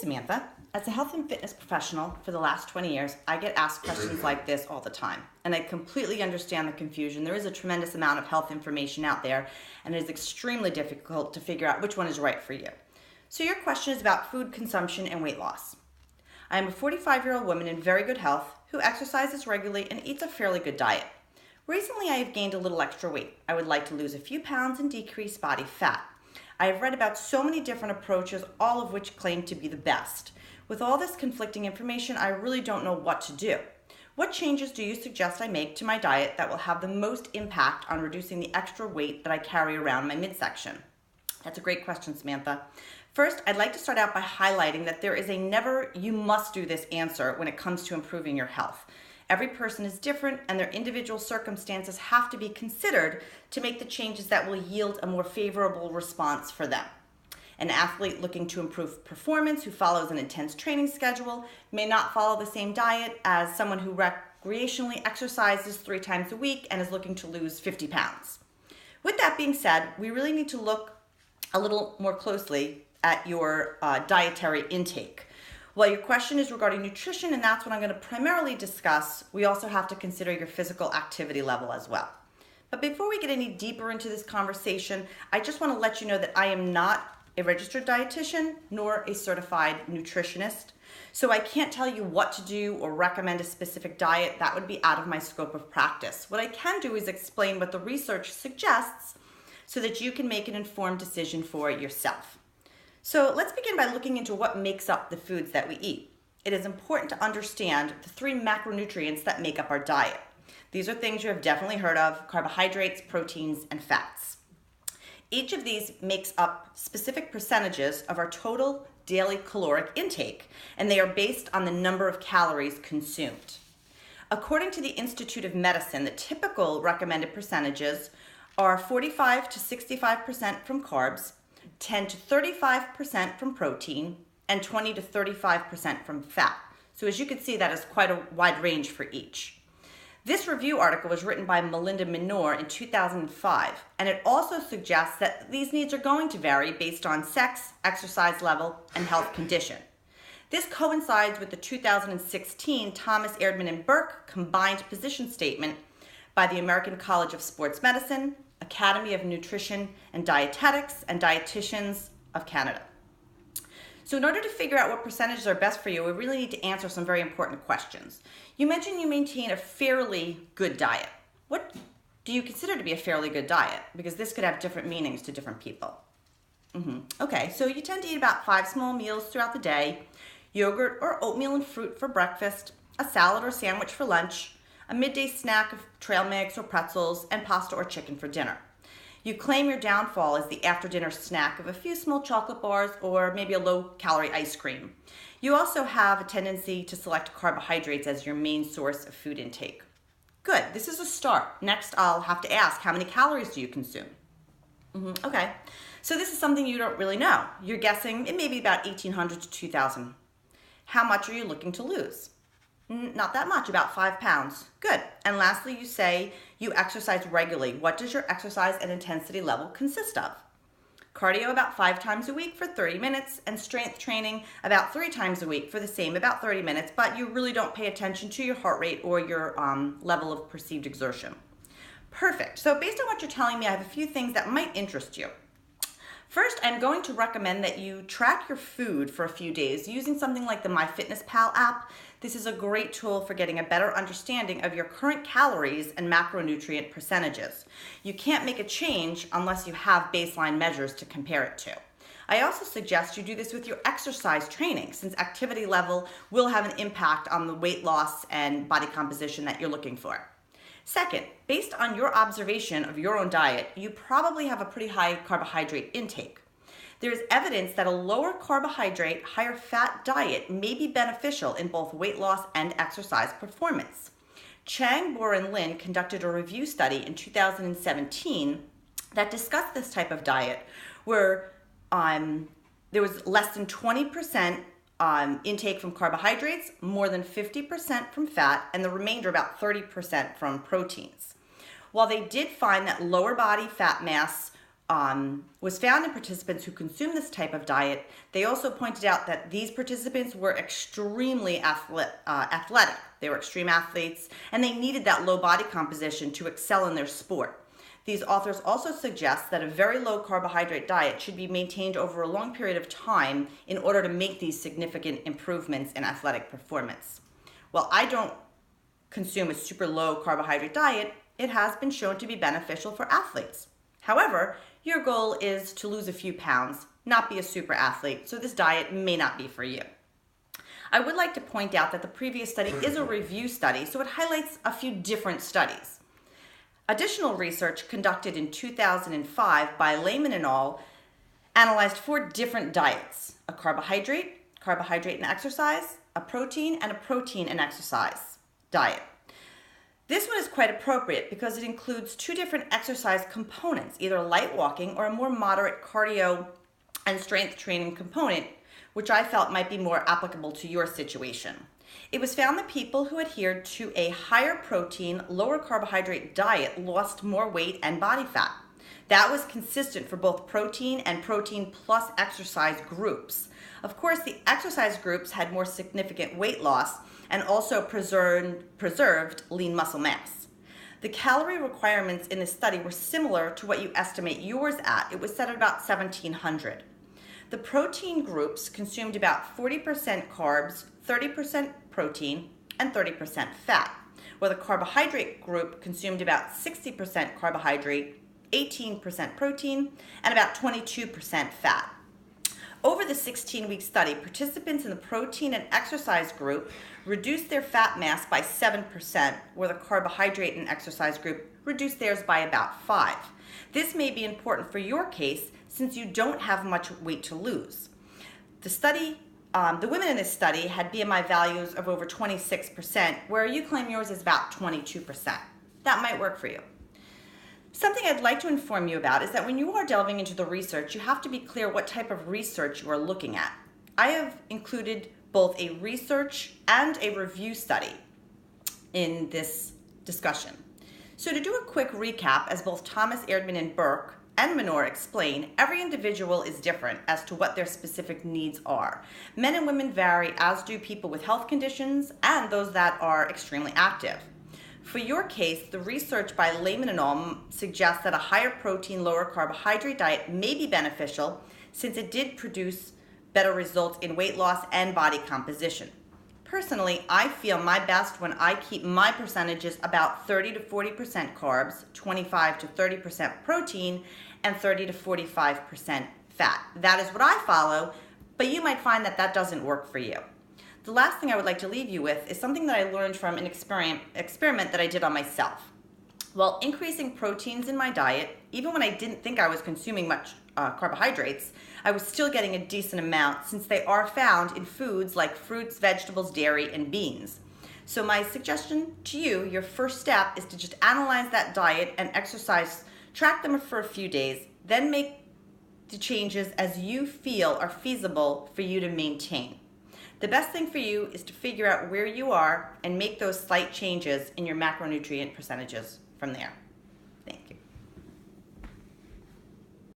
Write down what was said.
Samantha. As a health and fitness professional for the last 20 years, I get asked questions like this all the time. And I completely understand the confusion. There is a tremendous amount of health information out there, and it is extremely difficult to figure out which one is right for you. So your question is about food consumption and weight loss. I am a 45-year-old woman in very good health who exercises regularly and eats a fairly good diet. Recently, I have gained a little extra weight. I would like to lose a few pounds and decrease body fat. I have read about so many different approaches, all of which claim to be the best. With all this conflicting information, I really don't know what to do. What changes do you suggest I make to my diet that will have the most impact on reducing the extra weight that I carry around my midsection? That's a great question, Samantha. First, I'd like to start out by highlighting that there is a never you must do this answer when it comes to improving your health. Every person is different and their individual circumstances have to be considered to make the changes that will yield a more favorable response for them. An athlete looking to improve performance who follows an intense training schedule may not follow the same diet as someone who recreationally exercises 3 times a week and is looking to lose 50 pounds. With that being said, we really need to look a little more closely at your dietary intake. While your question is regarding nutrition, and that's what I'm going to primarily discuss, we also have to consider your physical activity level as well. But before we get any deeper into this conversation, I just want to let you know that I am not a registered dietitian nor a certified nutritionist. So I can't tell you what to do or recommend a specific diet. That would be out of my scope of practice. What I can do is explain what the research suggests so that you can make an informed decision for yourself. So let's begin by looking into what makes up the foods that we eat. It is important to understand the 3 macronutrients that make up our diet. These are things you have definitely heard of: carbohydrates, proteins, and fats. Each of these makes up specific percentages of our total daily caloric intake, and they are based on the number of calories consumed. According to the Institute of Medicine, the typical recommended percentages are 45 to 65% from carbs, 10 to 35% from protein, and 20 to 35% from fat. So as you can see, that is quite a wide range for each. This review article was written by Melinda Minor in 2005, and it also suggests that these needs are going to vary based on sex, exercise level, and health condition. This coincides with the 2016 Thomas Erdman and Burke combined position statement by the American College of Sports Medicine, Academy of Nutrition and Dietetics, and Dietitians of Canada. So in order to figure out what percentages are best for you, we really need to answer some very important questions. You mentioned you maintain a fairly good diet. What do you consider to be a fairly good diet? Because this could have different meanings to different people. Okay, so you tend to eat about 5 small meals throughout the day, yogurt or oatmeal and fruit for breakfast, a salad or sandwich for lunch, a midday snack of trail mix or pretzels, and pasta or chicken for dinner. You claim your downfall is the after-dinner snack of a few small chocolate bars or maybe a low-calorie ice cream. You also have a tendency to select carbohydrates as your main source of food intake. Good, this is a start. Next, I'll have to ask, how many calories do you consume? Okay, so this is something you don't really know. You're guessing it may be about 1,800 to 2,000. How much are you looking to lose? Not that much, about 5 pounds. Good. And lastly, you say you exercise regularly. What does your exercise and intensity level consist of? Cardio about 5 times a week for 30 minutes, and strength training about 3 times a week for the same, about 30 minutes, but you really don't pay attention to your heart rate or your level of perceived exertion. Perfect. So based on what you're telling me, I have a few things that might interest you. First, I'm going to recommend that you track your food for a few days using something like the MyFitnessPal app. This is a great tool for getting a better understanding of your current calories and macronutrient percentages. You can't make a change unless you have baseline measures to compare it to. I also suggest you do this with your exercise training, since activity level will have an impact on the weight loss and body composition that you're looking for. Second, based on your observation of your own diet, you probably have a pretty high carbohydrate intake. There is evidence that a lower carbohydrate, higher fat diet may be beneficial in both weight loss and exercise performance. Chang, Boer, and Lin conducted a review study in 2017 that discussed this type of diet, where there was less than 20% intake from carbohydrates, more than 50% from fat, and the remainder, about 30%, from proteins. While they did find that lower body fat mass was found in participants who consumed this type of diet. They also pointed out that these participants were extremely athletic. They were extreme athletes, and they needed that low body composition to excel in their sport. These authors also suggest that a very low carbohydrate diet should be maintained over a long period of time in order to make these significant improvements in athletic performance. While I don't consume a super low carbohydrate diet, it has been shown to be beneficial for athletes. However, your goal is to lose a few pounds, not be a super athlete, so this diet may not be for you. I would like to point out that the previous study is a review study, so it highlights a few different studies. Additional research conducted in 2005 by Lehman et al. Analyzed 4 different diets: a carbohydrate and exercise, a protein and exercise diet. This one is quite appropriate because it includes 2 different exercise components, either light walking or a more moderate cardio and strength training component, which I felt might be more applicable to your situation. It was found that people who adhered to a higher protein, lower carbohydrate diet lost more weight and body fat. That was consistent for both protein and protein plus exercise groups. Of course, the exercise groups had more significant weight loss and also preserved lean muscle mass. The calorie requirements in this study were similar to what you estimate yours at. It was set at about 1,700. The protein groups consumed about 40% carbs, 30% protein, and 30% fat, while the carbohydrate group consumed about 60% carbohydrate, 18% protein, and about 22% fat. Over the 16-week study, participants in the protein and exercise group reduced their fat mass by 7%, where the carbohydrate and exercise group reduced theirs by about 5%. This may be important for your case since you don't have much weight to lose. The women in this study had BMI values of over 26%, where you claim yours is about 22%. That might work for you. Something I'd like to inform you about is that when you are delving into the research, you have to be clear what type of research you are looking at. I have included both a research and a review study in this discussion. So to do a quick recap, as both Thomas Erdman and Burke and Minor explain, every individual is different as to what their specific needs are. Men and women vary, as do people with health conditions and those that are extremely active. For your case, the research by Lehman et al. Suggests that a higher protein, lower carbohydrate diet may be beneficial since it did produce better results in weight loss and body composition. Personally, I feel my best when I keep my percentages about 30 to 40% carbs, 25 to 30% protein, and 30 to 45% fat. That is what I follow, but you might find that that doesn't work for you. The last thing I would like to leave you with is something that I learned from an experiment that I did on myself. While increasing proteins in my diet, even when I didn't think I was consuming much carbohydrates, I was still getting a decent amount since they are found in foods like fruits, vegetables, dairy, and beans. So my suggestion to you, your first step is to just analyze that diet and exercise, track them for a few days, then make the changes as you feel are feasible for you to maintain. The best thing for you is to figure out where you are and make those slight changes in your macronutrient percentages from there.